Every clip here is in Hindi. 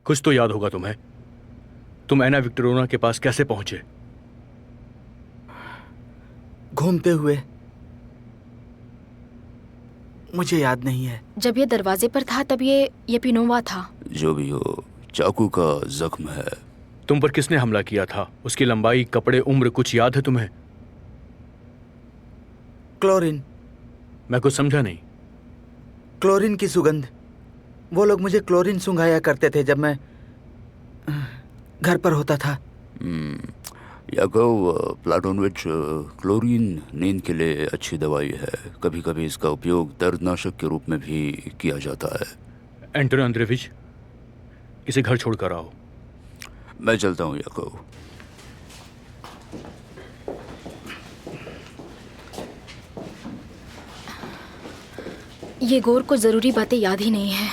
कुछ तो याद होगा तुम्हें। तुम एना विक्टोरिया के पास कैसे पहुंचे? घूमते हुए। मुझे याद नहीं है। जब ये दरवाजे पर था तब ये येपिनोवा था। जो भी हो, चाकू का जख्म है। तुम पर किसने हमला किया था? उसकी लंबाई, कपड़े, उम्र कुछ याद है तुम्हें? क्लोरीन। मैं कुछ समझा नहीं। क्लोरीन की सुगंध। वो लोग मुझे क्लोरीन सुंघाया करते थे जब मैं घर पर होता था। याकोव प्लाटोनोविच, क्लोरीन नींद के लिए अच्छी दवाई है। कभी कभी इसका उपयोग दर्दनाशक के रूप में भी किया जाता है। एंटोन अंद्रेविच, इसे घर छोड़कर आओ। मैं चलता हूँ याकोव। ये गोर को जरूरी बातें याद ही नहीं है।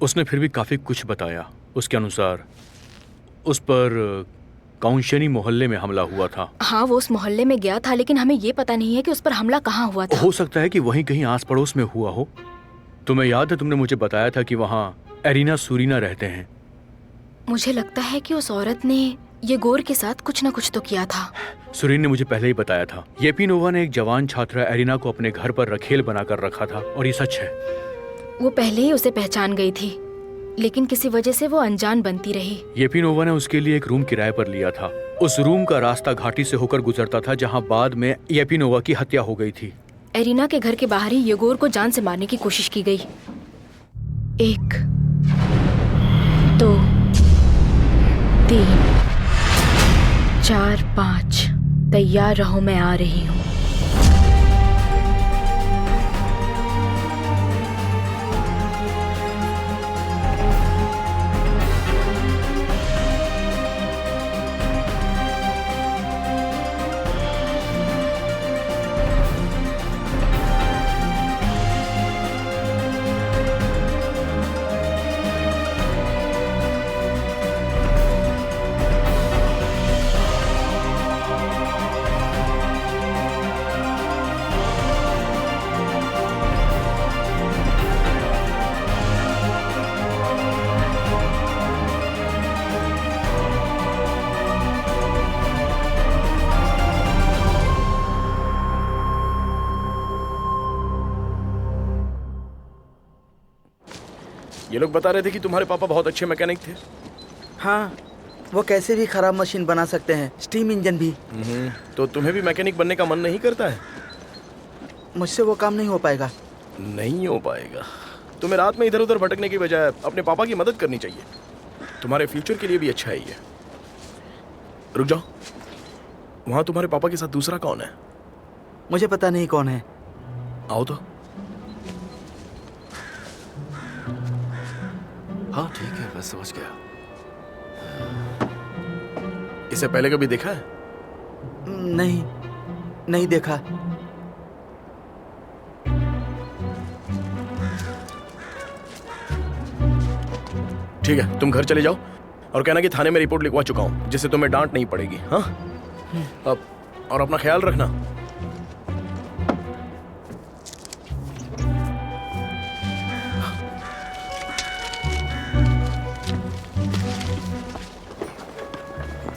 उसने फिर भी काफी कुछ बताया। उसके अनुसार उस पर काउंशनी मोहल्ले में हमला हुआ था। हाँ, वो उस मोहल्ले में गया था, लेकिन हमें ये पता नहीं है कि उस पर हमला कहाँ हुआ था। हो सकता है कि वहीं कहीं आस पड़ोस में हुआ हो। तुम्हें याद है, तुमने मुझे बताया था कि वहाँ एरिना सूरीना रहते हैं। मुझे लगता है कि उस औरत ने ये गोर के साथ कुछ न कुछ तो किया था। सुरीन ने मुझे पहले ही बताया था। येपिनोवा ने एक जवान छात्रा एरिना को अपने घर पर रखेल बनाकर रखा था, और ये सच है। वो पहले ही उसे पहचान गई थी, लेकिन किसी वजह से वो अनजान बनती रही। येपिनोवा ने उसके लिए एक रूम किराए पर लिया था। उस रूम का रास्ता घाटी से होकर गुजरता था, जहाँ बाद में येपिनोवा की हत्या हो गई थी। एरिना के घर के बाहर ही येगोर को जान से मारने की कोशिश की गई। 1 2 3 4 5। तैयार रहो, मैं आ रही हूँ। ये लोग बता रहे थे कि तुम्हारे पापा बहुत अच्छे मैकेनिक थे। हाँ, वो कैसे भी खराब मशीन बना सकते हैं, स्टीम इंजन भी। तो तुम्हें भी मैकेनिक बनने का मन नहीं करता है? मुझसे वो काम नहीं हो पाएगा। नहीं हो पाएगा। तुम्हें रात में इधर उधर भटकने की बजाय अपने पापा की मदद करनी चाहिए। तुम्हारे फ्यूचर के लिए भी अच्छा है ये। रुक जाओ, वहां तुम्हारे पापा के साथ दूसरा कौन है? मुझे पता नहीं कौन है। आओ तो। हाँ ठीक है, मैं समझ गया। इसे पहले कभी देखा है? नहीं देखा। ठीक है, तुम घर चले जाओ और कहना कि थाने में रिपोर्ट लिखवा चुका हूं, जिससे तुम्हें डांट नहीं पड़ेगी। हाँ, अब और अपना ख्याल रखना।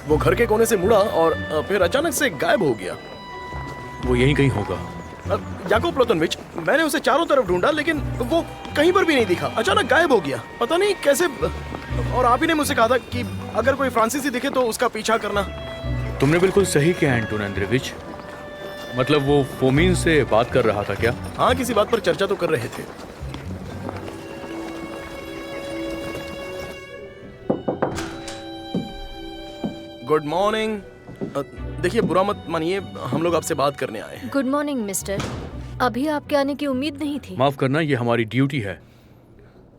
वो घर के कोने से मुड़ा और फिर अचानक से गायब हो गया। वो यहीं कहीं होगा। याकोव प्लाटोनोविच, मैंने उसे चारों तरफ ढूंढा, लेकिन वो कहीं पर भी नहीं दिखा। अचानक गायब हो गया, पता नहीं कैसे। और आप ही ने मुझसे कहा था कि अगर कोई फ्रांसीसी दिखे तो उसका पीछा करना। तुमने बिल्कुल सही किया एंटोन अंद्रेविच। मतलब वो फोमीन से बात कर रहा था क्या? हाँ, किसी बात पर चर्चा तो कर रहे थे। Good morning. देखिए, बुरा मत मानिए, हम लोग आपसे बात करने आए हैं। Good morning mister. अभी आपके आने की उम्मीद नहीं थी। माफ करना, ये हमारी ड्यूटी है।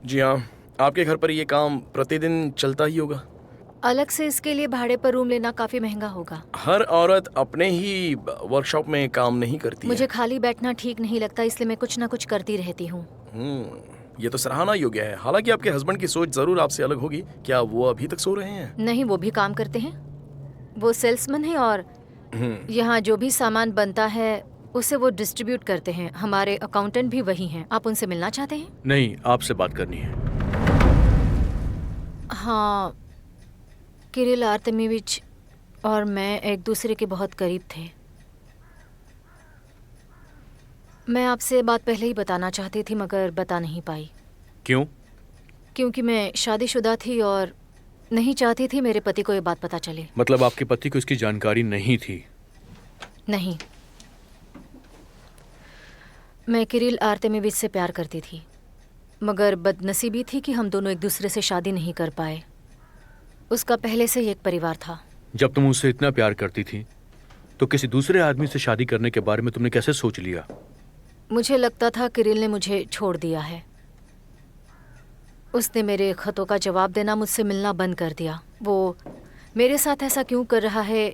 जी हाँ, आपके घर पर ये काम प्रतिदिन चलता ही होगा। अलग से इसके लिए भाड़े पर रूम लेना काफी महंगा होगा। हर औरत अपने ही वर्कशॉप में काम नहीं करती मुझे है। खाली बैठना ठीक नहीं लगता, इसलिए मैं कुछ ना कुछ करती रहती हूँ। ये तो सराहना योग्य है। हालांकि आपके हस्बैंड की सोच जरूर आपसे अलग होगी। क्या वो अभी तक सो रहे हैं? नहीं, वो भी काम करते हैं। वो सेल्समैन है और यहाँ जो भी सामान बनता है उसे वो डिस्ट्रीब्यूट करते हैं। हमारे अकाउंटेंट भी वही हैं। आप उनसे मिलना चाहते हैं? नहीं, आपसे बात करनी है। हाँ, किरिल आर्तेमीविच और मैं एक दूसरे के बहुत करीब थे। मैं आपसे बात पहले ही बताना चाहती थी मगर बता नहीं पाई। क्यों? क्योंकि मैं शादीशुदा थी और नहीं चाहती थी मेरे पति को ये बात पता चले। मतलब आपके पति को इसकी जानकारी नहीं थी? नहीं, मैं किरिल आर्तेमीविच से प्यार करती थी मगर बदनसीबी थी कि हम दोनों एक दूसरे से शादी नहीं कर पाए। उसका पहले से ही एक परिवार था। जब तुम उससे इतना प्यार करती थी तो किसी दूसरे आदमी से शादी करने के बारे में तुमने कैसे सोच लिया? मुझे लगता था किरिल ने मुझे छोड़ दिया है। उसने मेरे खतों का जवाब देना, मुझसे मिलना बंद कर दिया। वो मेरे साथ ऐसा क्यों कर रहा है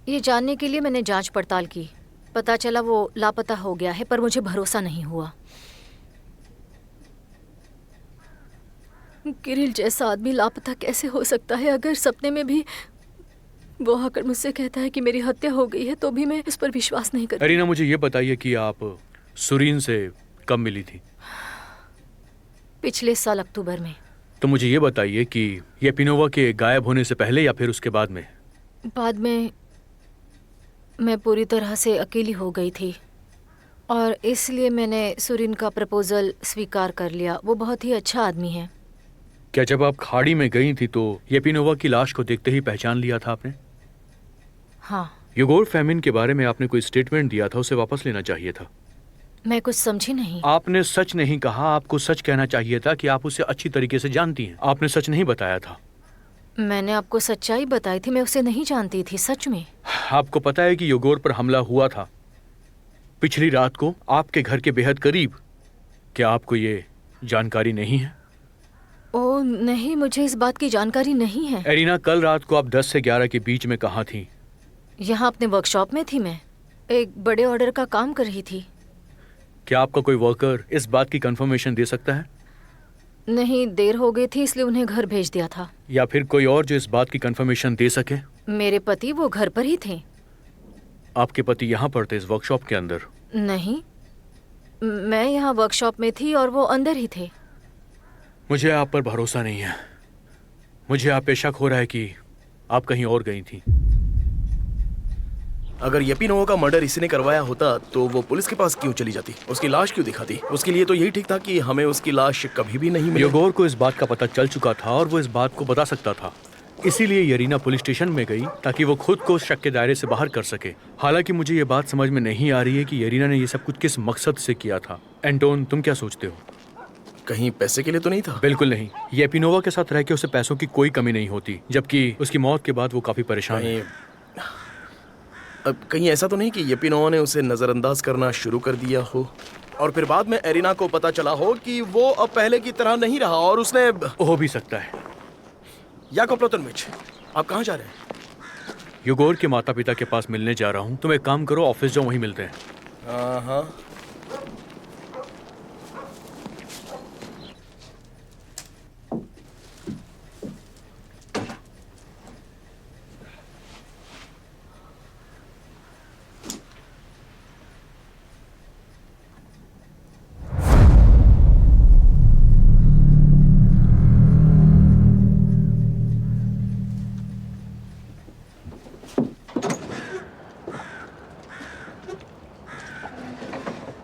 ये जानने के लिए मैंने जांच पड़ताल की। पता चला वो लापता हो गया है, पर मुझे भरोसा नहीं हुआ। किरिल जैसा आदमी लापता कैसे हो सकता है? अगर सपने में भी वो आकर मुझसे कहता है कि मेरी हत्या हो गई है तो भी मैं इस पर विश्वास नहीं करती। एरिना, मुझे ये बताइए कि आप सुरीन से कब मिली थी? पिछले साल अक्टूबर में। तो मुझे ये बताइए कि ये पिनोवा के गायब होने से पहले या फिर उसके बाद में? बाद में मैं पूरी तरह से अकेली हो गई थी और इसलिए मैंने सुरीन का प्रपोजल स्वीकार कर लिया। वो बहुत ही अच्छा आदमी है। क्या जब आप खाड़ी में गई थी तो ये पिनोवा की लाश को देखते ही पहचान लिया था आपने? हाँ। युगोर फैमिन के बारे में आपने कोई स्टेटमेंट दिया था, उसे वापस लेना चाहिए था। मैं कुछ समझी नहीं। आपने सच नहीं कहा। आपको सच कहना चाहिए था कि आप उसे अच्छी तरीके से जानती हैं। आपने सच नहीं बताया था। मैंने आपको सच्चाई बताई थी। मैं उसे नहीं जानती थी, सच में। आपको पता है कि युगोर पर हमला हुआ था पिछली रात को आपके घर के बेहद करीब। क्या आपको ये जानकारी नहीं है? ओ नहीं, मुझे इस बात की जानकारी नहीं है। एरिना, कल रात को आप 10 से 11 के बीच में कहाँ थी? यहाँ अपने वर्कशॉप में थी। मैं एक बड़े ऑर्डर का काम कर रही थी। क्या आपका कोई वर्कर इस बात की कंफर्मेशन दे सकता है? नहीं, देर हो गई थी इसलिए उन्हें घर भेज दिया था। या फिर कोई और जो इस बात की कंफर्मेशन दे सके? मेरे पति वो घर पर ही थे। आपके पति यहाँ पर थे इस वर्कशॉप के अंदर? नहीं, मैं यहाँ वर्कशॉप में थी और वो अंदर ही थे। मुझे आप पर भरोसा नहीं है। मुझे आप पे शक हो रहा है कि आप कहीं और गई थी। अगर येपिनोवा का मर्डर इसी ने करवाया होता तो वो पुलिस के पास क्यों चली जाती? उसकी लाश क्यों दिखाती? उसके लिए तो यही ठीक था कि हमें उसकी लाश कभी भी नहीं मिली। योगोर को इस बात का पता चल चुका था और वो इस बात को बता सकता था। इसीलिए यरीना पुलिस स्टेशन में गई ताकि वो खुद को शक के दायरे से बाहर कर सके। हालांकि मुझे ये बात समझ में नहीं आ रही है कि यरीना ने ये सब कुछ किस मकसद से किया था। एंटोन, तुम क्या सोचते हो? कहीं पैसे के लिए तो नहीं था? बिल्कुल नहीं। येपिनोवा के साथ रह के उसे पैसों की कोई कमी नहीं होती, जबकि उसकी मौत के बाद वो काफी परेशान है। अब कहीं ऐसा तो नहीं कि येपिनोवा ने उसे नजरअंदाज करना शुरू कर दिया हो और फिर बाद में एरिना को पता चला हो कि वो अब पहले की तरह नहीं रहा और उसने... हो भी सकता है। याकोब प्लोतनविच, आप कहाँ जा रहे हैं? युगोर के माता पिता के पास मिलने जा रहा हूँ। तुम एक काम करो, ऑफिस जाओ, वहीं मिलते हैं। हाँ।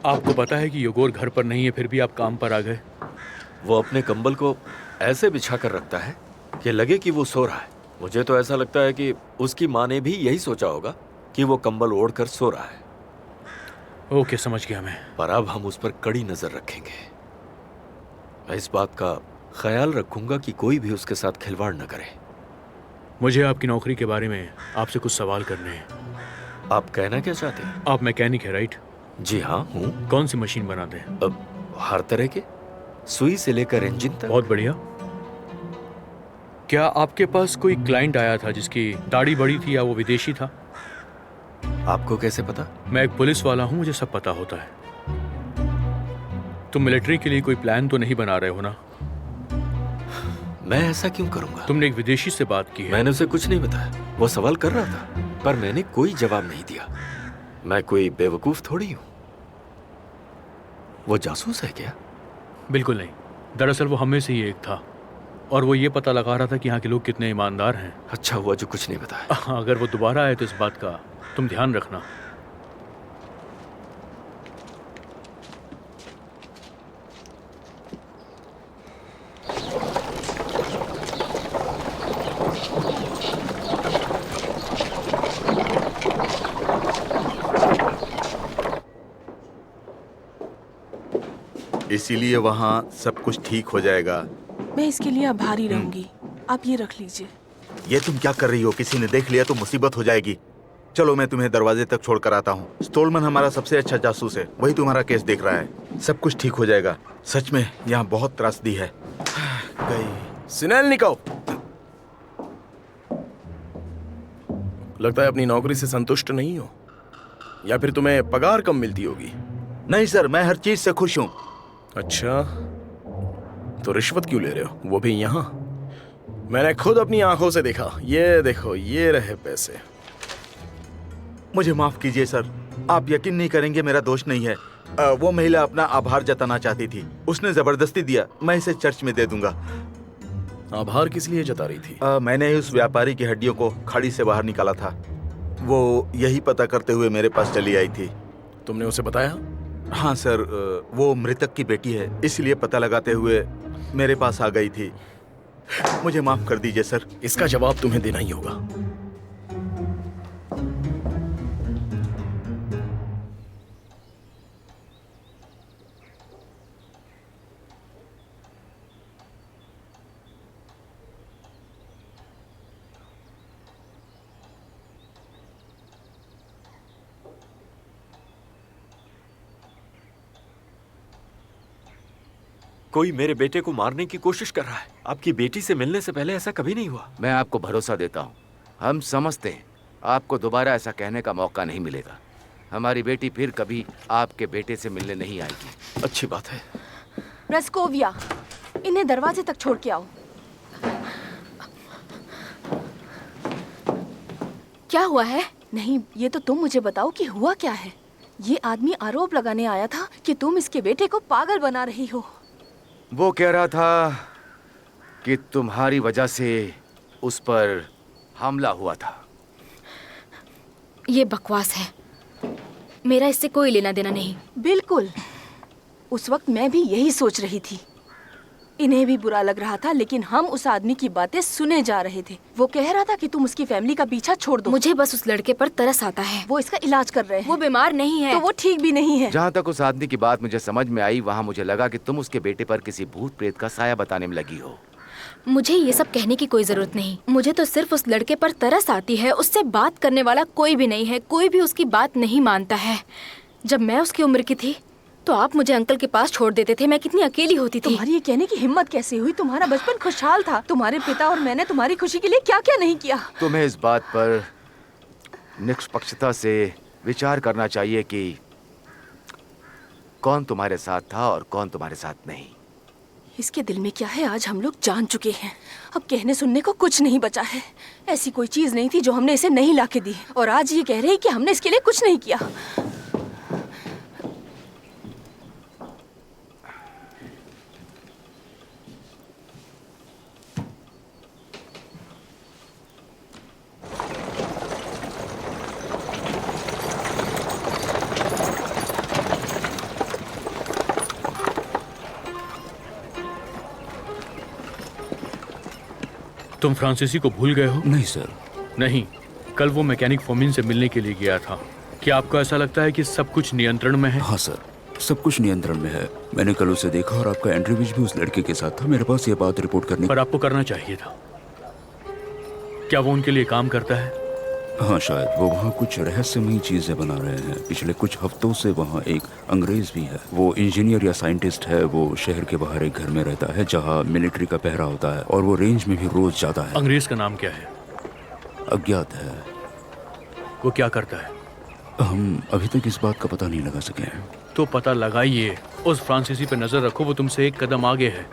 आपको पता है कि युगोर घर पर नहीं है, फिर भी आप काम पर आ गए। वो अपने कंबल को ऐसे बिछा कर रखता है कि लगे कि वो सो रहा है। मुझे तो ऐसा लगता है कि उसकी माँ ने भी यही सोचा होगा कि वो कंबल ओढ़कर सो रहा है। ओके, समझ गया मैं। पर अब हम उस पर कड़ी नजर रखेंगे। मैं इस बात का ख्याल रखूंगा कि कोई भी उसके साथ खिलवाड़ न करे। मुझे आपकी नौकरी के बारे में आपसे कुछ सवाल करने हैं। आप कहना क्या चाहते हैं? आप मैकेनिक है, राइट? जी हाँ हूँ। कौन सी मशीन बनाते हैं? अब हर तरह के, सुई से लेकर इंजन तक। बहुत बढ़िया। क्या आपके पास कोई क्लाइंट आया था जिसकी दाढ़ी बड़ी थी या वो विदेशी था? आपको कैसे पता? मैं एक पुलिस वाला हूँ, मुझे सब पता होता है। तुम मिलिट्री के लिए कोई प्लान तो नहीं बना रहे हो ना? मैं ऐसा क्यों करूंगा? तुमने एक विदेशी से बात की है। मैंने उसे कुछ नहीं बताया। वो सवाल कर रहा था पर मैंने कोई जवाब नहीं दिया। मैं कोई बेवकूफ थोड़ी हूं। वो जासूस है क्या? बिल्कुल नहीं। दरअसल वो हमें से ही एक था और वो ये पता लगा रहा था कि यहाँ के लोग कितने ईमानदार हैं। अच्छा हुआ जो कुछ नहीं बताया। अगर वो दोबारा आए तो इस बात का तुम ध्यान रखना। इसीलिए वहाँ सब कुछ ठीक हो जाएगा। मैं इसके लिए आभारी रहूंगी। आप ये रख लीजिए। ये तुम क्या कर रही हो? किसी ने देख लिया तो मुसीबत हो जाएगी। चलो मैं तुम्हें दरवाजे तक छोड़ कर आता हूँ। स्टोलमैन हमारा सबसे अच्छा जासूस है, वही तुम्हारा केस देख रहा है। सब कुछ ठीक हो जाएगा। सच में यहाँ बहुत त्रासदी है। गई सिनेलनिकोव, लगता है अपनी नौकरी से संतुष्ट नहीं हो, या फिर तुम्हें पगार कम मिलती होगी। नहीं सर, मैं हर चीज से खुश हूँ। अच्छा, तो रिश्वत क्यों ले रहे हो, वो भी यहाँ? मैंने खुद अपनी आंखों से देखा। ये देखो, ये रहे पैसे। मुझे माफ कीजिए सर, आप यकीन नहीं करेंगे, मेरा दोष नहीं है। वो महिला अपना आभार जताना चाहती थी, उसने जबरदस्ती दिया। मैं इसे चर्च में दे दूंगा। आभार किस लिए जता रही थी? मैंने उस व्यापारी की हड्डियों को खाड़ी से बाहर निकाला था। वो यही पता करते हुए मेरे पास चली आई थी। तुमने उसे बताया? हाँ सर, वो मृतक की बेटी है, इसलिए पता लगाते हुए मेरे पास आ गई थी। मुझे माफ कर दीजिए सर। इसका जवाब तुम्हें देना ही होगा। कोई मेरे बेटे को मारने की कोशिश कर रहा है। आपकी बेटी से मिलने से पहले ऐसा कभी नहीं हुआ। मैं आपको भरोसा देता हूँ। हम समझते हैं आपको दोबारा ऐसा कहने का मौका नहीं मिलेगा। हमारी बेटी फिर कभी आपके बेटे से मिलने नहीं आएगी। अच्छी बात है। रस्कोविया, इन्हें दरवाजे तक छोड़ के आओ। क्या हुआ है? नहीं, ये तो तुम मुझे बताओ कि हुआ क्या है। ये आदमी आरोप लगाने आया था कि तुम इसके बेटे को पागल बना रही हो। वो कह रहा था कि तुम्हारी वजह से उस पर हमला हुआ था। ये बकवास है। मेरा इससे कोई लेना देना नहीं। बिल्कुल, उस वक्त मैं भी यही सोच रही थी। इन्हें भी बुरा लग रहा था, लेकिन हम उस आदमी की बातें सुने जा रहे थे। वो कह रहा था कि तुम उसकी फैमिली का पीछा छोड़ दो। मुझे बस उस लड़के पर तरस आता है। वो इसका इलाज कर रहे हैं। वो बीमार नहीं है। तो वो ठीक भी नहीं है। जहाँ तक उस आदमी की बात मुझे समझ में आई, वहाँ मुझे लगा कि तुम उसके बेटे पर किसी भूत प्रेत का साया बताने में लगी हो। मुझे ये सब कहने की कोई जरूरत नहीं। मुझे तो सिर्फ उस लड़के पर तरस आती है। उससे बात करने वाला कोई भी नहीं है। कोई भी उसकी बात नहीं मानता है। जब मैं उसकी उम्र की थी तो आप मुझे अंकल के पास छोड़ देते थे। मैं कितनी अकेली होती थी। तुम्हारी ये कहने की हिम्मत कैसे हुई? तुम्हारा बचपन खुशहाल था। तुम्हारे पिता और मैंने तुम्हारी खुशी के लिए क्या क्या नहीं किया। तुम्हें इस बात पर निष्पक्षता से विचार करना चाहिए कि कौन तुम्हारे साथ था और कौन तुम्हारे साथ नहीं। इसके दिल में क्या है आज हम लोग जान चुके हैं। अब कहने सुनने को कुछ नहीं बचा है। ऐसी कोई चीज नहीं थी जो हमने इसे नहीं लाके दी, और आज ये कह रहे हैं कि हमने इसके लिए कुछ नहीं किया। तुम फ्रांसीसी को भूल गए हो? नहीं सर। नहीं, कल वो मैकेनिक फोमिन से मिलने के लिए गया था। क्या आपको ऐसा लगता है कि सब कुछ नियंत्रण में है? हाँ सर, सब कुछ नियंत्रण में है। मैंने कल उसे देखा और आपका एंड्रयूविच भी उस लड़के के साथ था। मेरे पास ये बात रिपोर्ट करने पर आपको करना चाहिए था। क्या वो उनके लिए काम करता है? हाँ शायद। वो वहाँ कुछ रहस्यमयी चीजें बना रहे हैं। पिछले कुछ हफ्तों से वहाँ एक अंग्रेज भी है। वो इंजीनियर या साइंटिस्ट है। वो शहर के बाहर एक घर में रहता है जहाँ मिलिट्री का पहरा होता है, और वो रेंज में भी रोज जाता है। अंग्रेज का नाम क्या है? अज्ञात है। वो क्या करता है? हम अभी तक इस बात का पता नहीं लगा सके हैं। तो पता लगाइए। उस फ्रांसीसी पे नजर रखो, वो तुमसे एक कदम आगे है।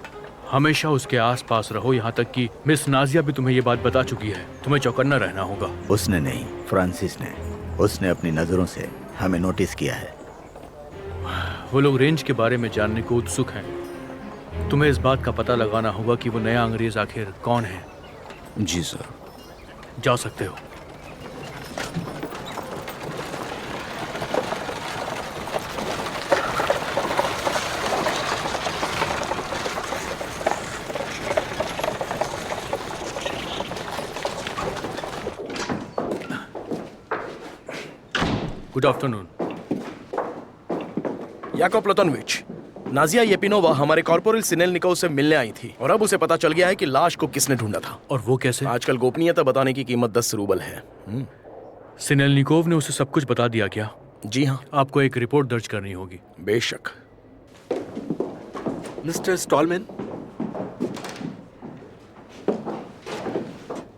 हमेशा उसके आसपास रहो। यहाँ तक कि मिस नाजिया भी तुम्हें ये बात बता चुकी है। तुम्हें चौकन्ना रहना होगा। उसने नहीं, फ्रांसिस ने। उसने अपनी नजरों से हमें नोटिस किया है। वो लोग रेंज के बारे में जानने को उत्सुक हैं। तुम्हें इस बात का पता लगाना होगा कि वो नया अंग्रेज आखिर कौन है। जी सर। जा सकते हो। Good afternoon. याकोब प्लतोनविच, नाजिया येपिनोवा हमारे कॉर्पोरल सिनेलनिकोव से मिलने आई थी और अब उसे पता चल गया है कि लाश को किसने ढूंढा था। और वो कैसे? आजकल गोपनीयता बताने की कीमत 10 रूबल है। सिनेलनिकोव ने उसे सब कुछ बता दिया क्या? जी हाँ। आपको एक रिपोर्ट दर्ज करनी होगी। बेशक। मिस्टर स्टॉलमैन,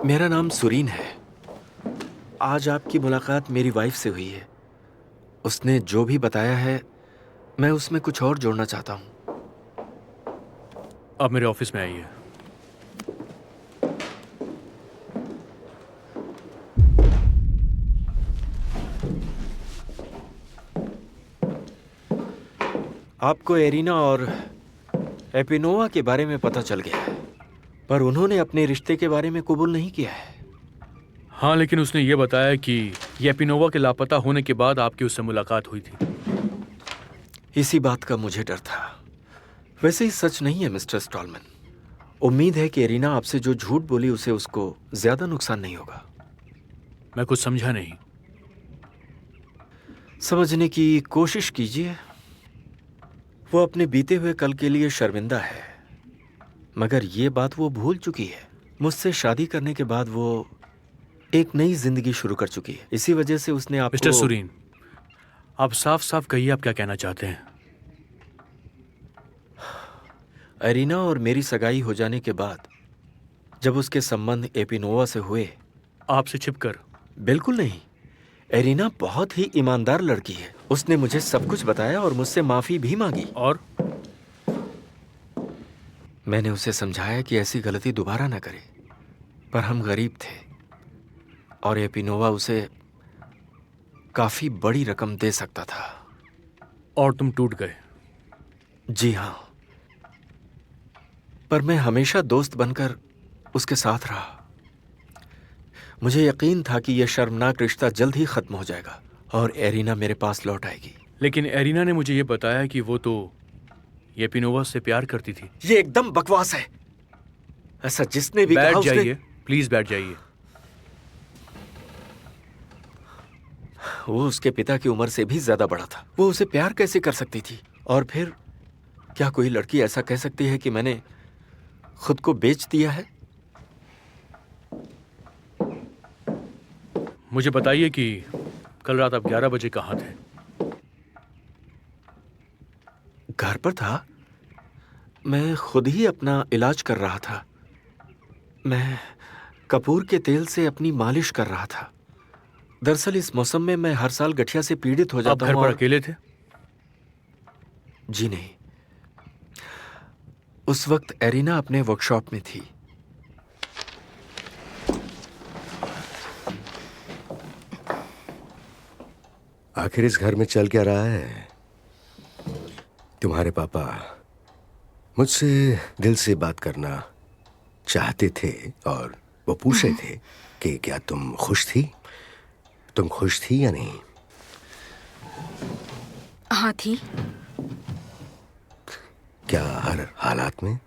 मेरा नाम सुरीन है। आज आपकी मुलाकात मेरी वाइफ से हुई है। उसने जो भी बताया है मैं उसमें कुछ और जोड़ना चाहता हूं। आप मेरे ऑफिस में आइए। आपको एरिना और एपिनोवा के बारे में पता चल गया है, पर उन्होंने अपने रिश्ते के बारे में कबूल नहीं किया है। हाँ, लेकिन उसने ये बताया कि येपिनोवा के लापता होने के बाद आपकी उससे मुलाकात हुई थी। इसी बात का मुझे डर था। वैसे ही सच नहीं है मिस्टर स्टॉलमैन। उम्मीद है कि एरिना आपसे जो झूठ बोली उसे उसको ज्यादा नुकसान नहीं होगा। मैं कुछ समझा नहीं। समझने की कोशिश कीजिए। वो अपने बीते हुए कल के लिए शर्मिंदा है, मगर ये बात वो भूल चुकी है। मुझसे शादी करने के बाद वो एक नई जिंदगी शुरू कर चुकी है। इसी वजह से उसने आपको... मिस्टर सुरीन, आप साफ साफ कहिए आप क्या कहना चाहते हैं। एरिना और मेरी सगाई हो जाने के बाद जब उसके संबंध एपिनोवा से हुए... आपसे छिपकर? बिल्कुल नहीं। एरिना बहुत ही ईमानदार लड़की है। उसने मुझे सब कुछ बताया और मुझसे माफी भी मांगी। और मैंने उसे समझाया कि ऐसी गलती दोबारा ना करे, पर हम गरीब थे और एपिनोवा उसे काफी बड़ी रकम दे सकता था। और तुम टूट गए? जी हाँ, पर मैं हमेशा दोस्त बनकर उसके साथ रहा। मुझे यकीन था कि यह शर्मनाक रिश्ता जल्द ही खत्म हो जाएगा और एरिना मेरे पास लौट आएगी। लेकिन एरिना ने मुझे यह बताया कि वो तो येपिनोवा से प्यार करती थी। ये एकदम बकवास है। ऐसा जिसने भी कहा बैठ उसने... जाइए, प्लीज बैठ जाइए। वो उसके पिता की उम्र से भी ज्यादा बड़ा था। वो उसे प्यार कैसे कर सकती थी? और फिर क्या कोई लड़की ऐसा कह सकती है कि मैंने खुद को बेच दिया है? मुझे बताइए कि कल रात आप 11 बजे कहाँ थे? घर पर था। मैं खुद ही अपना इलाज कर रहा था। मैं कपूर के तेल से अपनी मालिश कर रहा था। दरअसल इस मौसम में मैं हर साल गठिया से पीड़ित हो जाता हूँ। आप घर पर अकेले थे? जी नहीं, उस वक्त एरिना अपने वर्कशॉप में थी। आखिर इस घर में चल क्या रहा है? तुम्हारे पापा मुझसे दिल से बात करना चाहते थे और वो पूछ रहे थे कि क्या तुम खुश थी? तुम खुश थी या नहीं? हाँ थी। क्या हर हालात में?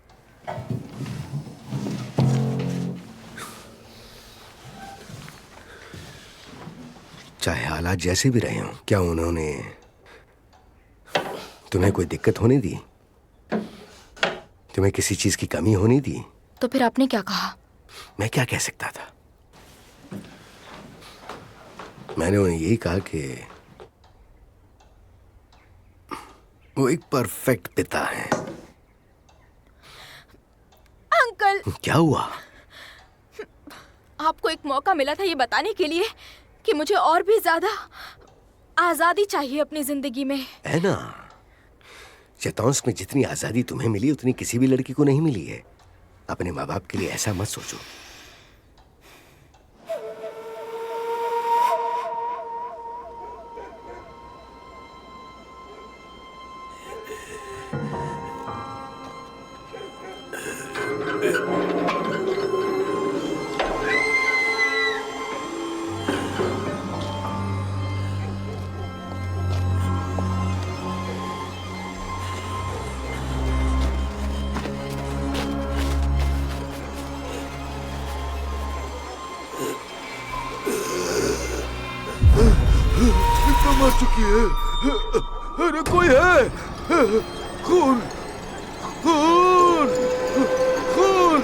चाहे हालात जैसे भी रहे हों, क्या उन्होंने तुम्हें कोई दिक्कत होने दी? तुम्हें किसी चीज की कमी होने दी? तो फिर आपने क्या कहा? मैं क्या कह सकता था? मैंने उन्हें यही कहा कि वो एक परफेक्ट पिता है। अंकल! क्या हुआ? आपको एक मौका मिला था ये बताने के लिए कि मुझे और भी ज्यादा आजादी चाहिए अपनी जिंदगी में। है ना? चेतांस में जितनी आजादी तुम्हें मिली उतनी किसी भी लड़की को नहीं मिली है। अपने माँ बाप के लिए ऐसा मत सोचो। चुकी है। अरे कोई है? खून, खून, खून,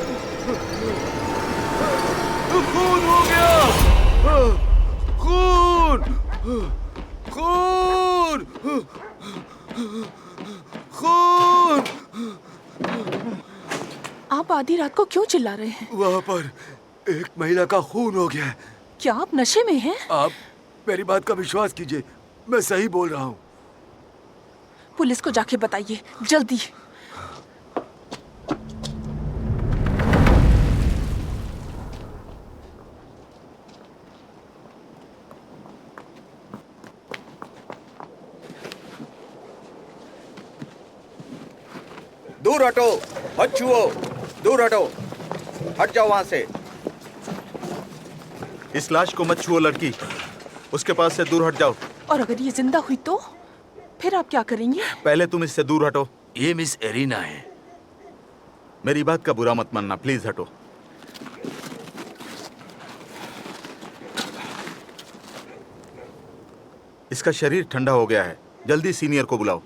खून हो गया। खून, खून, खून। आप आधी रात को क्यों चिल्ला रहे हैं? वहाँ पर एक महिला का खून हो गया है। क्या आप नशे में हैं? आप मेरी बात का विश्वास कीजिए, मैं सही बोल रहा हूँ। पुलिस को जाके बताइए, जल्दी। दूर हटो, मत छुओ, दूर हटो, हट जाओ वहां से। इस लाश को मत छुओ लड़की, उसके पास से दूर हट जाओ। और अगर ये जिंदा हुई तो फिर आप क्या करेंगे? पहले तुम इससे दूर हटो। ये मिस एरिना है। मेरी बात का बुरा मत मानना, प्लीज हटो। इसका शरीर ठंडा हो गया है, जल्दी सीनियर को बुलाओ।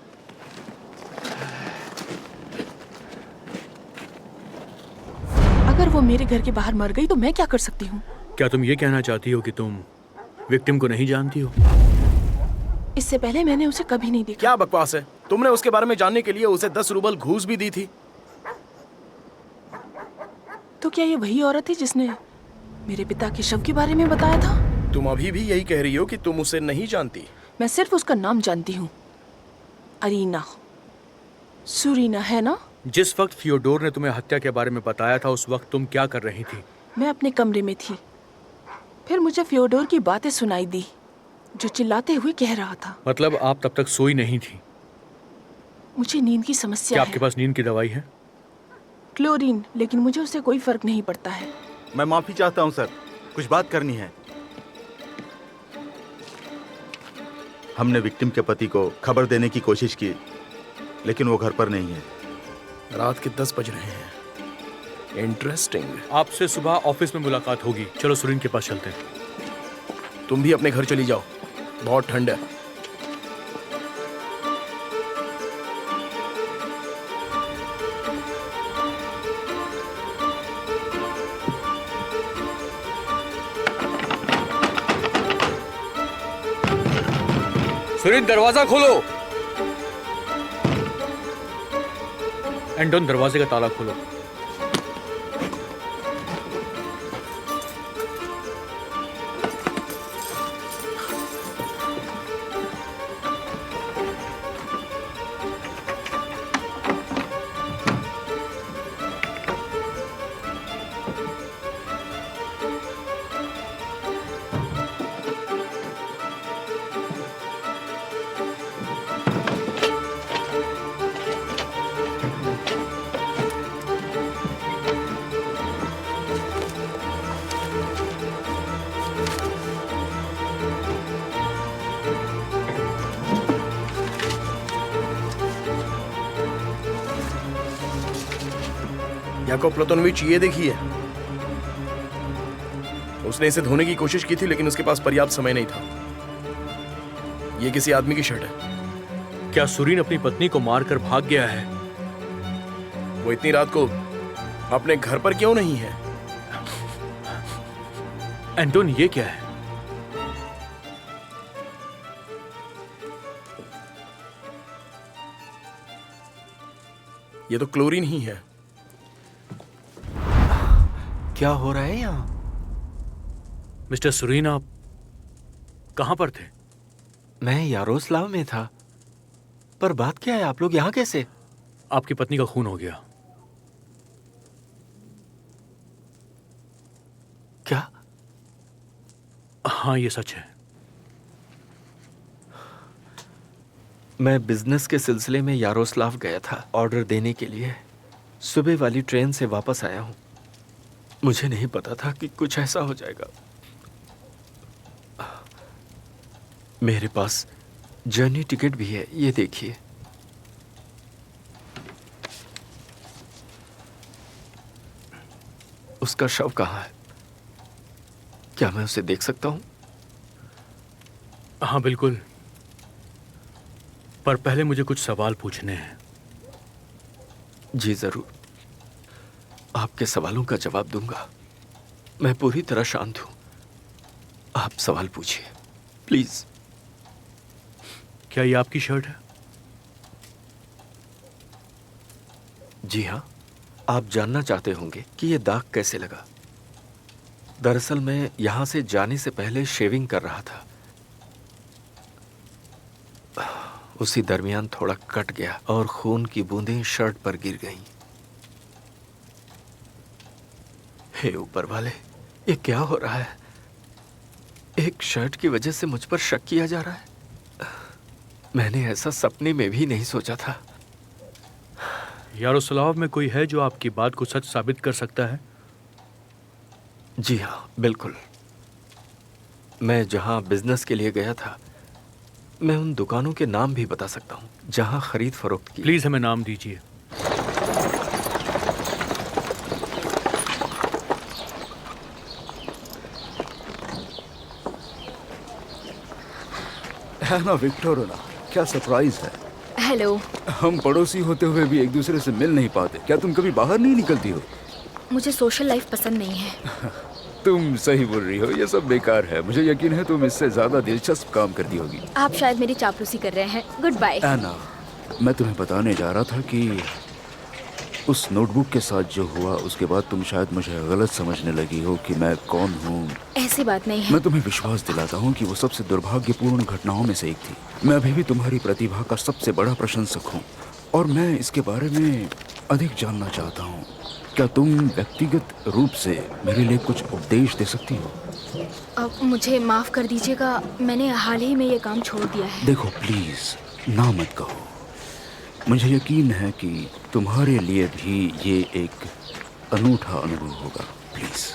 अगर वो मेरे घर के बाहर मर गई तो मैं क्या कर सकती हूँ? क्या तुम ये कहना चाहती हो कि तुम विक्टिम को नहीं जानती हो? इससे पहले मैंने उसे कभी नहीं देखा। क्या बकवास है? तुमने उसके बारे में जानने के लिए उसे 10 रूबल घूस भी दी थी। तो क्या ये वही औरत थी जिसने मेरे पिता के शव के बारे में बताया था? तुम अभी भी यही कह रही हो कि तुम उसे नहीं जानती? मैं सिर्फ उसका नाम जानती हूँ, अरीना, सुरीना, है ना? जिस वक्त फियोडोर ने तुम्हें हत्या के बारे में बताया था उस वक्त तुम क्या कर रही थी? मैं अपने कमरे में थी। फिर मुझे फियोडोर की बातें सुनाई दी जो चिल्लाते हुए कह रहा था। मतलब आप तब तक सोई नहीं थी? मुझे नींद की समस्या क्या है। आपके पास नींद की दवाई है? क्लोरीन, लेकिन मुझे उससे कोई फर्क नहीं पड़ता है। मैं माफी चाहता हूँ सर, कुछ बात करनी है। हमने विक्टिम के पति को खबर देने की कोशिश की, लेकिन वो घर पर नहीं है। रात के 10 बज रहे हैं। इंटरेस्टिंग। आपसे सुबह ऑफिस में मुलाकात होगी। चलो सुरीन के पास चलते हैं। तुम भी अपने घर चली जाओ, बहुत ठंड है। सुरीन दरवाजा खोलो। एंटोन दरवाजे का ताला खोलो। याकोब प्लातोनोविच, ये देखिए। उसने इसे धोने की कोशिश की थी लेकिन उसके पास पर्याप्त समय नहीं था। ये किसी आदमी की शर्ट है। क्या सुरीन अपनी पत्नी को मारकर भाग गया है? वो इतनी रात को अपने घर पर क्यों नहीं है? एंटोन, ये क्या है? ये तो क्लोरीन ही है। क्या हो रहा है यहाँ? मिस्टर सुरीन, आप कहां पर थे? मैं यारोस्लाव में था। पर बात क्या है, आप लोग यहाँ कैसे? आपकी पत्नी का खून हो गया। क्या? हाँ, ये सच है। मैं बिजनेस के सिलसिले में यारोस्लाव गया था ऑर्डर देने के लिए। सुबह वाली ट्रेन से वापस आया हूँ। मुझे नहीं पता था कि कुछ ऐसा हो जाएगा। मेरे पास जर्नी टिकट भी है, ये देखिए। उसका शव कहाँ है? क्या मैं उसे देख सकता हूँ? हाँ, बिल्कुल। पर पहले मुझे कुछ सवाल पूछने हैं। जी जरूर, आपके सवालों का जवाब दूंगा। मैं पूरी तरह शांत हूं। आप सवाल पूछिए प्लीज। क्या ये आपकी शर्ट है? जी हाँ। आप जानना चाहते होंगे कि ये दाग कैसे लगा। दरअसल मैं यहां से जाने से पहले शेविंग कर रहा था। उसी दरमियान थोड़ा कट गया और खून की बूंदें शर्ट पर गिर गईं। हे ऊपर वाले, ये क्या हो रहा है? एक शर्ट की वजह से मुझ पर शक किया जा रहा है। मैंने ऐसा सपने में भी नहीं सोचा था। यारोस्लाव में कोई है जो आपकी बात को सच साबित कर सकता है? जी हाँ, बिल्कुल। मैं जहां बिजनेस के लिए गया था, मैं उन दुकानों के नाम भी बता सकता हूँ जहां खरीद फरोख्त की। प्लीज हमें नाम दीजिए। है ना विक्टोरिया, क्या सरप्राइज है। हेलो। हम पड़ोसी होते हुए भी एक दूसरे से मिल नहीं पाते। क्या तुम कभी बाहर नहीं निकलती हो? मुझे सोशल लाइफ पसंद नहीं है। तुम सही बोल रही हो, ये सब बेकार है। मुझे यकीन है तुम इससे ज्यादा दिलचस्प काम करती होगी। आप शायद मेरी चापलूसी कर रहे हैं। Good bye. एना, मैं तुम्हें बताने जा रहा था कि उस नोटबुक के साथ जो हुआ उसके बाद तुम शायद मुझे गलत समझने लगी हो कि मैं कौन हूँ। ऐसी बात नहीं है। मैं तुम्हें विश्वास दिलाता हूँ कि वो सबसे दुर्भाग्यपूर्ण घटनाओं में से एक थी। मैं अभी भी तुम्हारी प्रतिभा का सबसे बड़ा प्रशंसक हूँ और मैं इसके बारे में अधिक जानना चाहता हूँ। क्या तुम व्यक्तिगत रूप से मेरे लिए कुछ उपदेश दे सकती हो? अब मुझे माफ कर दीजिएगा, मैंने हाल ही में ये काम छोड़ दिया है। देखो प्लीज, ना मत कहो। मुझे यकीन है कि तुम्हारे लिए भी ये एक अनूठा अनुभव होगा। प्लीज।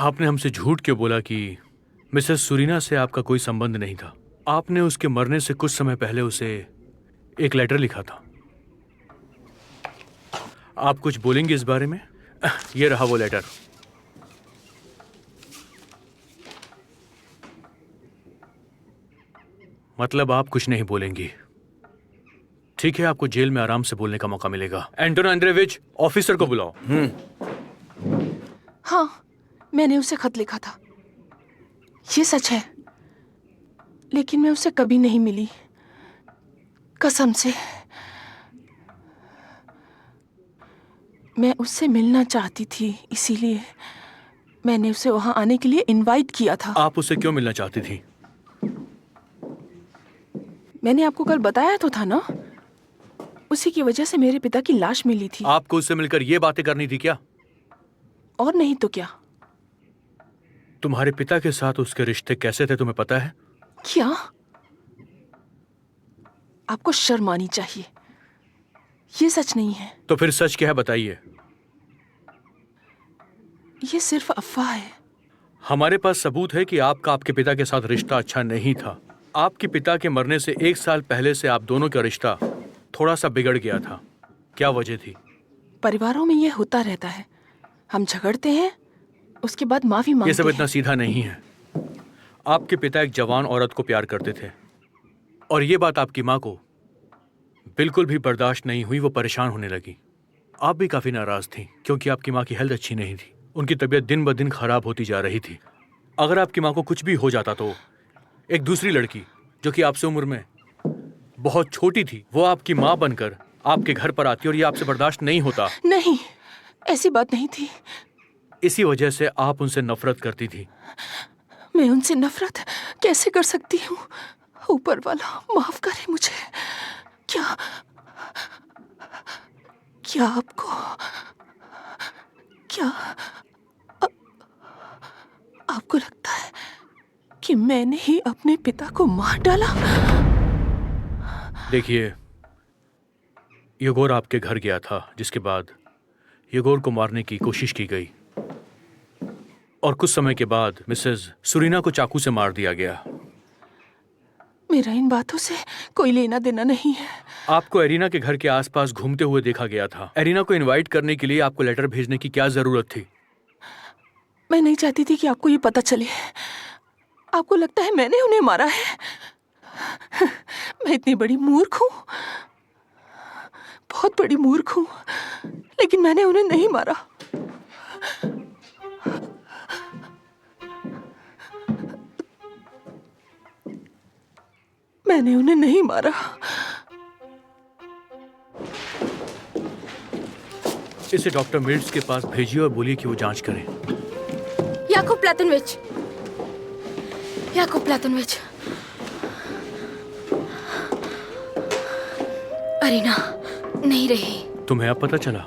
आपने हमसे झूठ क्यों बोला कि मिसेस सुरीना से आपका कोई संबंध नहीं था? आपने उसके मरने से कुछ समय पहले उसे एक लेटर लिखा था। आप कुछ बोलेंगे इस बारे में? ये रहा वो लेटर। मतलब आप कुछ नहीं बोलेंगी। ठीक है, आपको जेल में आराम से बोलने का मौका मिलेगा। एंटोन एंड्रेविच, ऑफिसर को बुलाओ। हाँ, मैंने उसे खत लिखा था, ये सच है। लेकिन मैं उसे कभी नहीं मिली, कसम से। मैं उससे मिलना चाहती थी, इसीलिए मैंने उसे वहां आने के लिए इनवाइट किया था। आप उससे क्यों मिलना चाहती थी? मैंने आपको कल बताया तो था ना, उसी की वजह से मेरे पिता की लाश मिली थी। आपको उससे मिलकर ये बातें करनी थी क्या? और नहीं तो क्या। तुम्हारे पिता के साथ उसके रिश्ते कैसे थे तुम्हें पता है? क्या? आपको शर्म आनी चाहिए, ये सच नहीं है। तो फिर सच क्या है बताइए। ये सिर्फ अफवाह है। हमारे पास सबूत है कि आपका आपके पिता के साथ रिश्ता अच्छा नहीं था। आपके पिता के मरने से 1 साल पहले से आप दोनों का रिश्ता थोड़ा सा बिगड़ गया था। क्या वजह थी? परिवारों में ये होता रहता है, हम झगड़ते हैं, उसके बाद माफी मांगते ये सब हैं। इतना सीधा नहीं है। आपके पिता एक जवान औरत को प्यार करते थे और ये बात आपकी माँ को बिल्कुल भी बर्दाश्त नहीं हुई, वो परेशान होने लगी। आप भी काफ़ी नाराज़ थी क्योंकि आपकी माँ की हेल्थ अच्छी नहीं थी। उनकी तबीयत दिन ब दिन खराब होती जा रही थी। अगर आपकी माँ को कुछ भी हो जाता तो एक दूसरी लड़की जो कि आपसे उम्र में बहुत छोटी थी, वो आपकी माँ बनकर आपके घर पर आती और ये आपसे बर्दाश्त नहीं होता। नहीं, ऐसी बात नहीं थी। इसी वजह से आप उनसे नफरत करती थी। मैं उनसे नफरत कैसे कर सकती हूँ? ऊपर वाला माफ करे मुझे। क्या क्या आपको क्या आपको लगता है कि मैंने ही अपने पिता को मार डाला? देखिए, येगोर आपके घर गया था, जिसके बाद येगोर को मारने की कोशिश की गई और कुछ समय के बाद मिसेस सुरीना को चाकू से मार दिया गया। मेरा इन बातों से कोई लेना देना नहीं है। आपको एरिना के घर के आसपास घूमते हुए देखा गया था। एरिना को इनवाइट करने के लिए आपको लेटर भेजने की क्या जरूरत थी? मैं नहीं चाहती थी कि आपको ये पता चले। आपको लगता है मैंने उन्हें मारा है? मैं इतनी बड़ी मूर्ख हूँ, बहुत बड़ी मूर्ख हूँ, लेकिन मैंने उन्हें नहीं मारा। मैंने उन्हें नहीं मारा। इसे डॉक्टर मिल्ट्स के पास भेजिए और बोलिए कि वो जांच करें। याकूब प्लातनविच, याकूब प्लातनविच। अरीना नहीं रही। तुम्हें अब पता चला?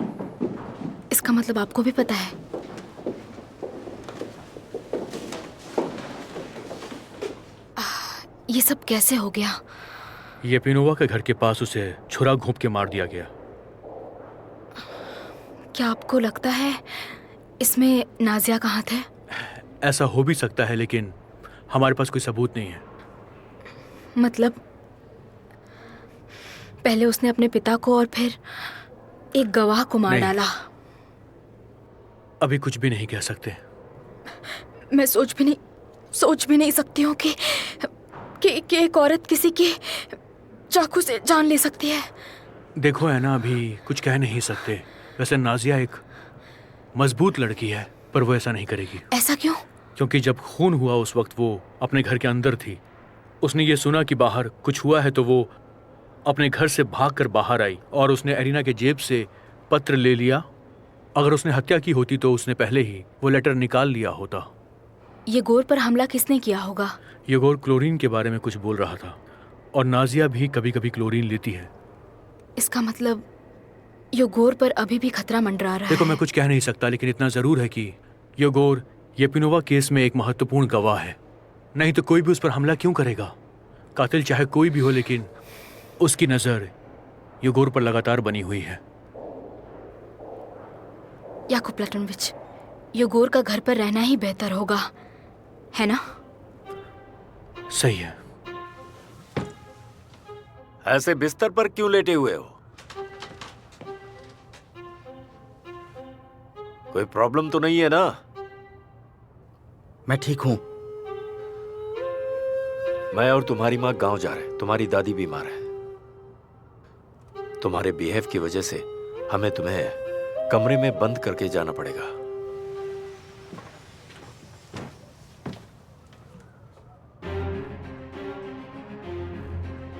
इसका मतलब आपको भी पता है? ये सब कैसे हो गया? ये पिनोवा के घर के पास उसे छुरा घोंप के मार दिया गया। क्या आपको लगता है इसमें नाजिया का हाथ है? ऐसा हो भी सकता है, लेकिन हमारे पास कोई सबूत नहीं है। मतलब पहले उसने अपने पिता को और फिर एक गवाह को मार नहीं। डाला। अभी कुछ भी नहीं कह सकते। मैं सोच भी नहीं सकती हूँ कि एक औरत किसी के चाकू से जान ले सकती है। देखो है ना, अभी कुछ कह नहीं सकते। वैसे नाजिया एक मजबूत लड़की है, पर वो ऐसा नहीं करेगी। ऐसा क्यों? क्योंकि जब खून हुआ उस वक्त वो अपने घर के अंदर थी। उसने ये सुना कि बाहर कुछ हुआ है, तो वो अपने घर से भागकर बाहर आई और उसने एरिना के जेब से पत्र ले लिया। अगर उसने हत्या की होती तो उसने पहले ही वो लेटर निकाल लिया होता। येगोर पर हमला किसने किया होगा? येगोर क्लोरीन के बारे में कुछ बोल रहा था और नाजिया भी कभी कभी क्लोरीन लेती है। इसका मतलब येगोर पर अभी भी खतरा मंडरा रहा है। देखो, मैं कुछ कह नहीं सकता, लेकिन इतना जरूर है कि येगोर येपिनोवा केस में एक महत्वपूर्ण गवाह है। नहीं तो कोई भी उस पर हमला क्यों करेगा? कातिल चाहे कोई भी हो, लेकिन उसकी नजर येगोर पर लगातार बनी हुई है। याकूब प्लातनविच, येगोर का घर पर रहना ही बेहतर होगा, है ना? सही है। ऐसे बिस्तर पर क्यों लेटे हुए हो? कोई प्रॉब्लम तो नहीं है ना? मैं ठीक हूँ। मैं और तुम्हारी माँ गांव जा रहे हैं। तुम्हारी दादी बीमार है। तुम्हारे बिहेव की वजह से हमें तुम्हें कमरे में बंद करके जाना पड़ेगा।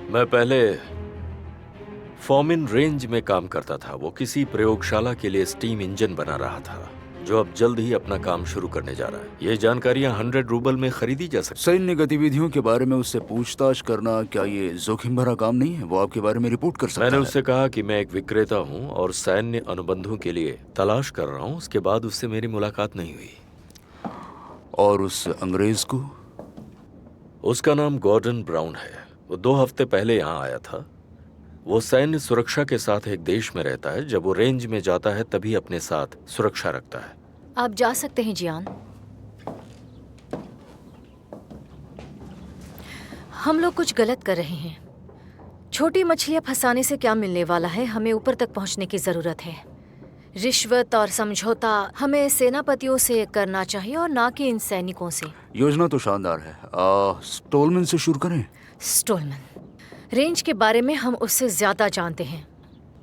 मैं पहले फॉर्मिन रेंज में काम करता था। वो किसी प्रयोगशाला के लिए स्टीम इंजन बना रहा था, जो अब जल्द ही अपना काम शुरू करने जा रहा है। ये जानकारियां 100 रूबल में खरीदी जा सकती। सैन्य गतिविधियों के बारे में उससे पूछताछ करना क्या ये जोखिम भरा काम नहीं है? वो आपके बारे में रिपोर्ट कर सकता है। मैंने उससे कहा कि मैं एक विक्रेता हूँ और सैन्य अनुबंधों के लिए तलाश कर रहा हूँ। उसके बाद उससे मेरी मुलाकात नहीं हुई। और उस अंग्रेज को? उसका नाम गॉर्डन ब्राउन है। वो 2 हफ्ते पहले यहाँ आया था। वो सैन्य सुरक्षा के साथ एक देश में रहता है। जब वो रेंज में जाता है तभी अपने साथ सुरक्षा रखता है। आप जा सकते हैं जियान। हम लोग कुछ गलत कर रहे हैं। छोटी मछलियां फंसाने से क्या मिलने वाला है? हमें ऊपर तक पहुंचने की जरूरत है। रिश्वत और समझौता हमें सेनापतियों से करना चाहिए और ना कि इन सैनिकों से। योजना तो शानदार है। स्टोलमैन से शुरू करें। स्टोलमैन, रेंज के बारे में हम उससे ज्यादा जानते हैं।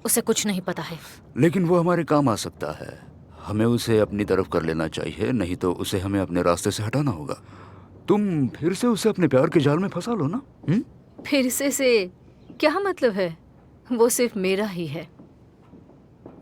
उसे कुछ नहीं पता है। लेकिन वो हमारे काम आ सकता है। हमें उसे अपनी तरफ कर लेना चाहिए, नहीं तो उसे हमें अपने रास्ते से हटाना होगा। तुम फिर से उसे अपने प्यार के जाल में फंसा लो ना। फिर से क्या मतलब है? वो सिर्फ मेरा ही है।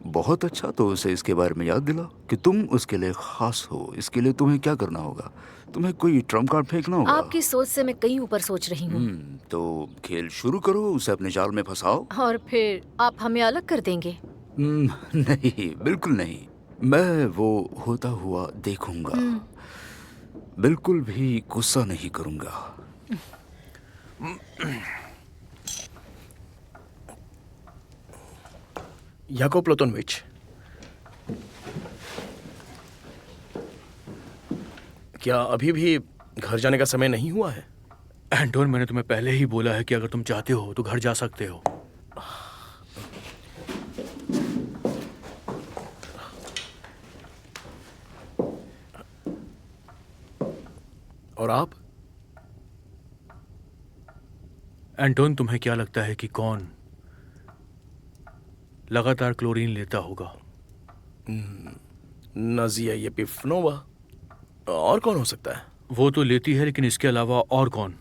बहुत अच्छा, तो उसे इसके बारे में याद दिलाओ कि तुम उसके लिए खास हो। इसके लिए तुम्हें क्या करना होगा? तुम्हें कोई ट्रम्प कार्ड फेंकना होगा। आपकी सोच से मैं कहीं ऊपर सोच रही हूँ। तो खेल शुरू करो, उसे अपने जाल में फंसाओ। और फिर आप हमें अलग कर देंगे? नहीं, बिल्कुल नहीं। मैं वो होता हुआ देखूंगा, बिल्कुल भी गुस्सा नहीं करूंगा। याकोब प्लोतोनविच, क्या अभी भी घर जाने का समय नहीं हुआ है? एंटोन, मैंने तुम्हें पहले ही बोला है कि अगर तुम चाहते हो तो घर जा सकते हो। और आप? एंटोन, तुम्हें क्या लगता है कि कौन लगातार क्लोरीन लेता होगा? नाजिया येपिफनोवा। और कौन हो सकता है? वो तो लेती है, लेकिन इसके अलावा और कौन?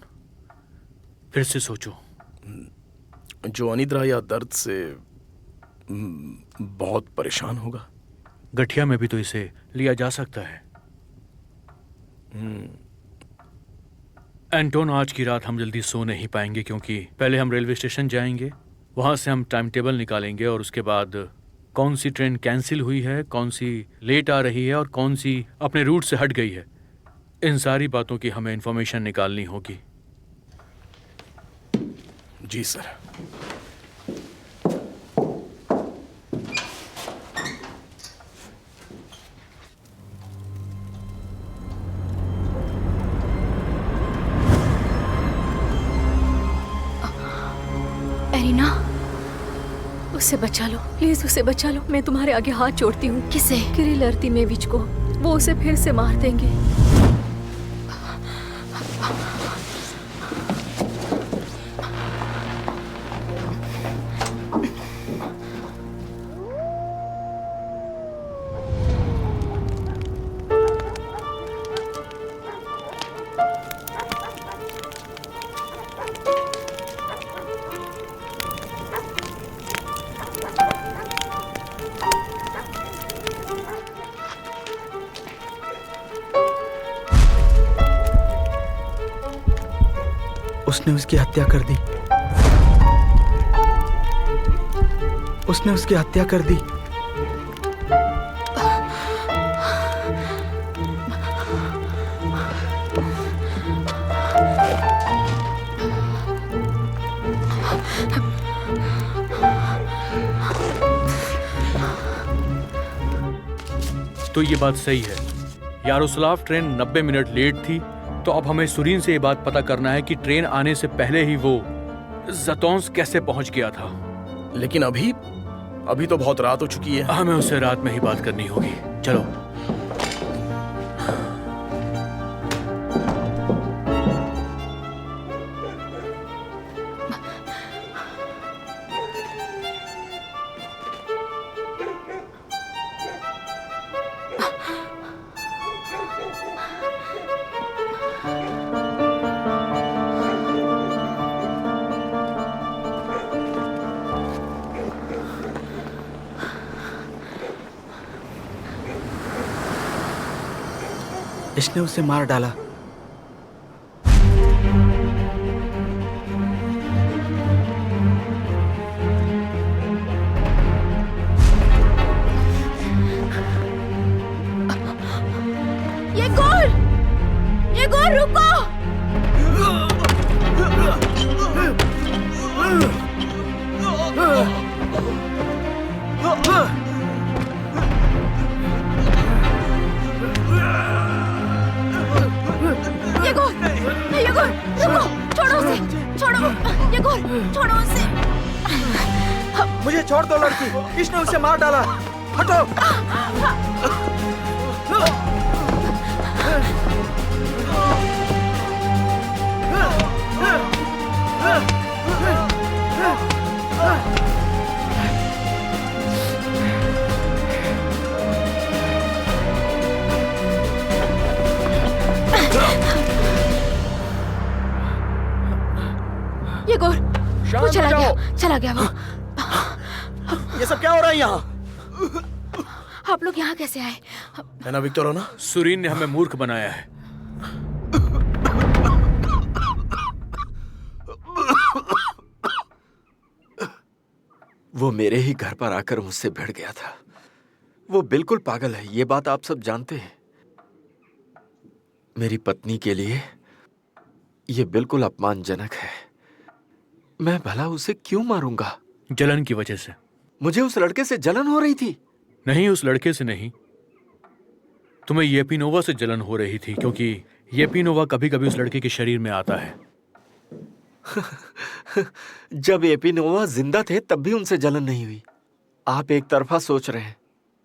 फिर से सोचो। जो अनिद्रा या दर्द से बहुत परेशान होगा। गठिया में भी तो इसे लिया जा सकता है। एंटोन, आज की रात हम जल्दी सो नहीं पाएंगे, क्योंकि पहले हम रेलवे स्टेशन जाएंगे, वहां से हम टाइम टेबल निकालेंगे और उसके बाद कौन सी ट्रेन कैंसिल हुई है, कौन सी लेट आ रही है और कौन सी अपने रूट से हट गई है। इन सारी बातों की हमें इंफॉर्मेशन निकालनी होगी। जी सर। एरिना, उसे बचा लो प्लीज, उसे बचा लो। मैं तुम्हारे आगे हाथ जोड़ती हूँ। किसे? किरिल अर्तिमेविच को। वो उसे फिर से मार देंगे। उसने उसकी हत्या कर दी। उसने उसकी हत्या कर दी। तो ये बात सही है, यारोस्लाव ट्रेन 90 मिनट लेट थी। तो अब हमें सुरीन से ये बात पता करना है कि ट्रेन आने से पहले ही वो ज़तोंस कैसे पहुंच गया था। लेकिन अभी तो बहुत रात हो चुकी है। हमें उससे रात में ही बात करनी होगी। चलो। इसने उसे मार डाला। ये गोर रुको। ये गोर रुको, छोड़ो उसे, छोड़ो। ये गोर, छोड़ो उसे। मुझे छोड़ दो लड़की, इसने उसे मार डाला। हटो। चला गया वो। ये सब क्या हो रहा है यहाँ? आप लोग यहाँ कैसे आए? है ना विक्टोरिया? सुरीन ने हमें मूर्ख बनाया है। वो मेरे ही घर पर आकर मुझसे भिड़ गया था। वो बिल्कुल पागल है, ये बात आप सब जानते हैं। मेरी पत्नी के लिए ये बिल्कुल अपमानजनक है। मैं भला उसे क्यों मारूंगा? जलन की वजह से। मुझे उस लड़के से जलन हो रही थी। नहीं, उस लड़के से नहीं, तुम्हें येपिनोवा से जलन हो रही थी, क्योंकि येपिनोवा कभी कभी उस लड़के के शरीर में आता है। जब एपिनोवा जिंदा थे तब भी उनसे जलन नहीं हुई। आप एक तरफा सोच रहे हैं।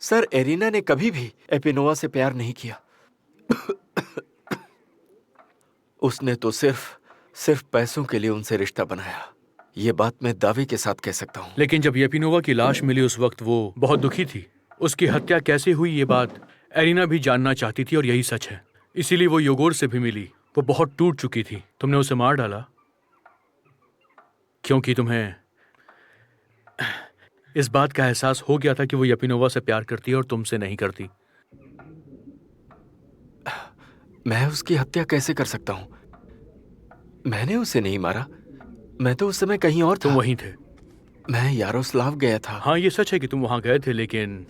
सर, एरिना ने कभी भी एपिनोवा से प्यार नहीं किया। उसने तो सिर्फ पैसों के लिए उनसे रिश्ता बनाया। ये बात मैं दावे के साथ कह सकता हूँ। लेकिन जब येपिनोवा की लाश मिली उस वक्त वो बहुत दुखी थी। उसकी हत्या कैसे हुई ये बात एरिना भी जानना चाहती थी, और यही सच है। इसीलिए वो योगोर से भी मिली। वो बहुत टूट चुकी थी। तुमने उसे मार डाला क्योंकि तुम्हें इस बात का एहसास हो गया था कि वो येपिनोवा से प्यार करती है और तुमसे नहीं करती। मैं उसकी हत्या कैसे कर सकता हूँ? मैंने उसे नहीं मारा। मैं तो उस समय कहीं और था। तुम वहीं थे। मैं यारोस्लाव गया था। हाँ, ये सच है कि तुम वहां गए थे, लेकिन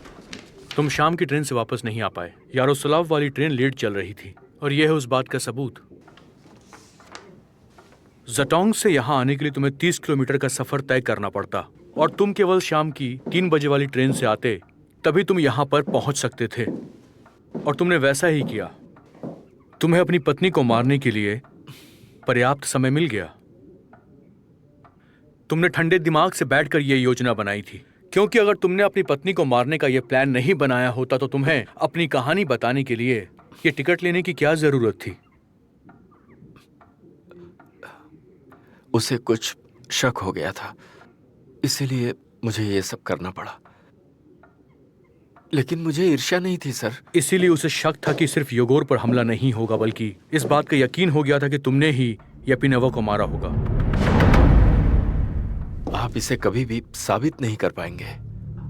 तुम शाम की ट्रेन से वापस नहीं आ पाए। यारोस्लाव वाली ट्रेन लेट चल रही थी, और यह है उस बात का सबूत। जटोंग से यहां आने के लिए तुम्हें 30 किलोमीटर का सफर तय करना पड़ता, और तुम केवल शाम की 3 बजे वाली ट्रेन से आते, तभी तुम यहां पर पहुंच सकते थे। और तुमने वैसा ही किया। तुम्हें अपनी पत्नी को मारने के लिए पर्याप्त समय मिल गया। तुमने ठंडे दिमाग से बैठकर यह योजना बनाई थी, क्योंकि अगर तुमने अपनी पत्नी को मारने का यह प्लान नहीं बनाया होता तो तुम्हें अपनी कहानी बताने के लिए यह टिकट लेने की क्या जरूरत थी? उसे कुछ शक हो गया था, इसीलिए मुझे ये सब करना पड़ा। लेकिन मुझे ईर्ष्या नहीं थी सर। इसीलिए उसे शक था कि सिर्फ योगोर पर हमला नहीं होगा, बल्कि इस बात का यकीन हो गया था कि तुमने ही येपिनोवा को मारा होगा। आप इसे कभी भी साबित नहीं कर पाएंगे।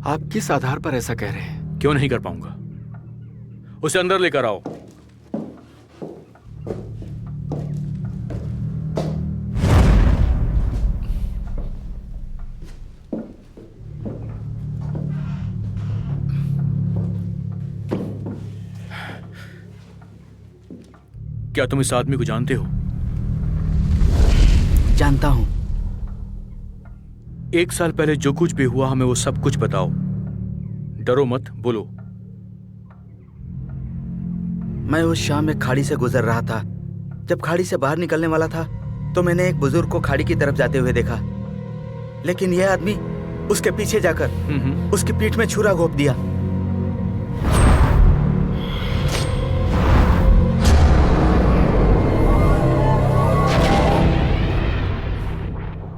आप किस आधार पर ऐसा कह रहे हैं? क्यों नहीं कर पाऊंगा? उसे अंदर लेकर आओ। क्या तुम इस आदमी को जानते हो? जानता हूं। 1 साल पहले जो कुछ भी हुआ, हमें वो सब कुछ बताओ। डरो मत, बोलो। मैं उस शाम एक खाड़ी से गुजर रहा था। जब खाड़ी से बाहर निकलने वाला था तो मैंने एक बुजुर्ग को खाड़ी की तरफ जाते हुए देखा, लेकिन यह आदमी उसके पीछे जाकर उसकी पीठ में छुरा घोंप दिया।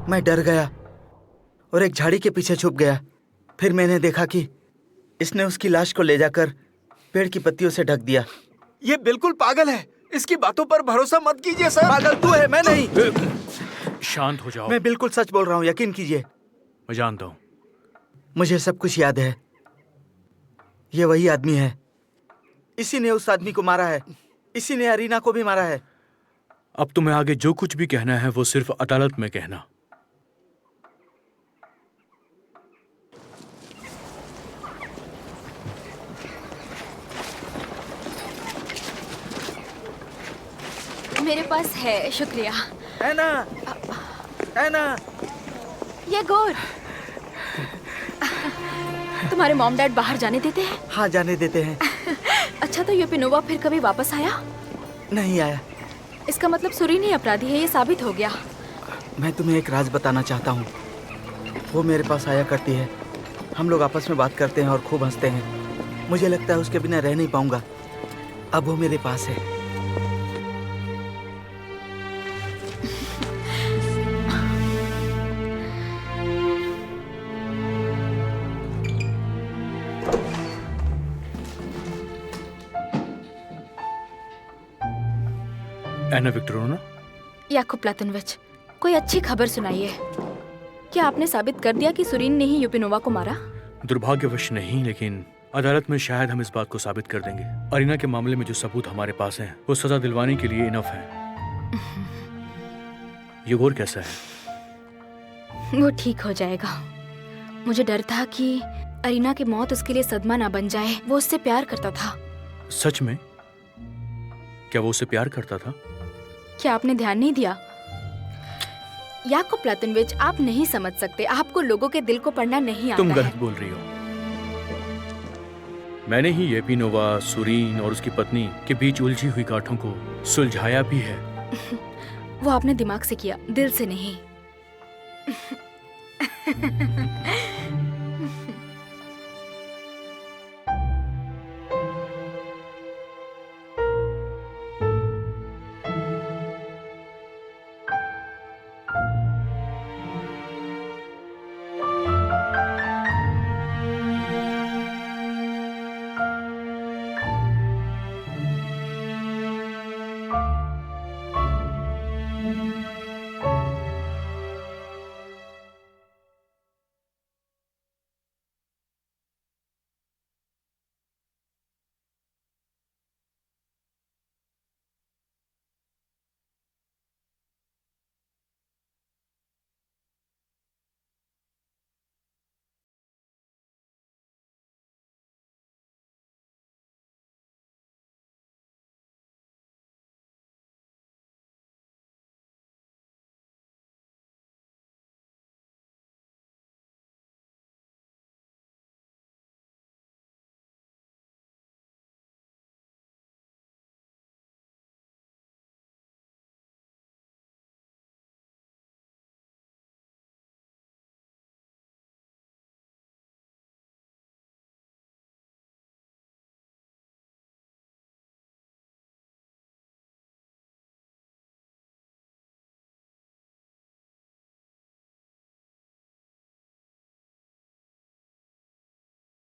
मैं डर गया और एक झाड़ी के पीछे छुप गया। फिर मैंने देखा कि इसने उसकी लाश को ले जाकर पेड़ की पत्तियों से ढक दिया। ये बिल्कुल पागल है। इसकी बातों पर भरोसा मत कीजिए सर। पागल तू है, मैं नहीं। शांत हो जाओ। मैं बिल्कुल सच बोल रहा हूँ, यकीन कीजिए। मैं जानता हूं। मुझे सब कुछ याद है। ये वही आदमी है। इसी ने उस आदमी को मारा है। इसी ने अरीना को भी मारा है। अब तुम्हें आगे जो कुछ भी कहना है वो सिर्फ अदालत में कहना। मेरे पास है, शुक्रिया। ऐना, ये गोर। तुम्हारे मॉम डैड बाहर जाने देते हैं? हाँ, जाने देते हैं। अच्छा, तो येपिनोवा फिर कभी वापस आया? नहीं आया। इसका मतलब सुरीन ही अपराधी है, ये साबित हो गया। मैं तुम्हें एक राज बताना चाहता हूँ। वो मेरे पास आया करती है। हम लोग आपस में बात करते हैं और खूब हंसते हैं। मुझे लगता है उसके बिना रह नहीं पाऊंगा। अब वो मेरे पास है। एना विक्टोरिया, याकूब प्लातनविच, कोई अच्छी खबर सुनाइए। क्या आपने साबित कर दिया कि सुरीन ने ही यूपिनोवा को मारा? दुर्भाग्यवश नहीं, लेकिन अदालत में शायद हम इस बात को साबित कर देंगे। अरीना के मामले में जो सबूत हमारे पास हैं, वो सजा दिलवाने के लिए इनफ है। येगोर कैसा है? वो ठीक हो जाएगा। मुझे डर था कि अरीना की मौत उसके लिए सदमा ना बन जाए। वो उससे प्यार करता था। सच में? क्या वो उससे प्यार करता था? क्या आपने ध्यान नहीं दिया? याकूब प्लातनविच, आप नहीं समझ सकते। आपको लोगों के दिल को पढ़ना नहीं आता तुम है। गलत बोल रही हो। मैंने ही येपिनोवा, सुरीन और उसकी पत्नी के बीच उलझी हुई गांठों को सुलझाया भी है। वो आपने दिमाग से किया, दिल से नहीं।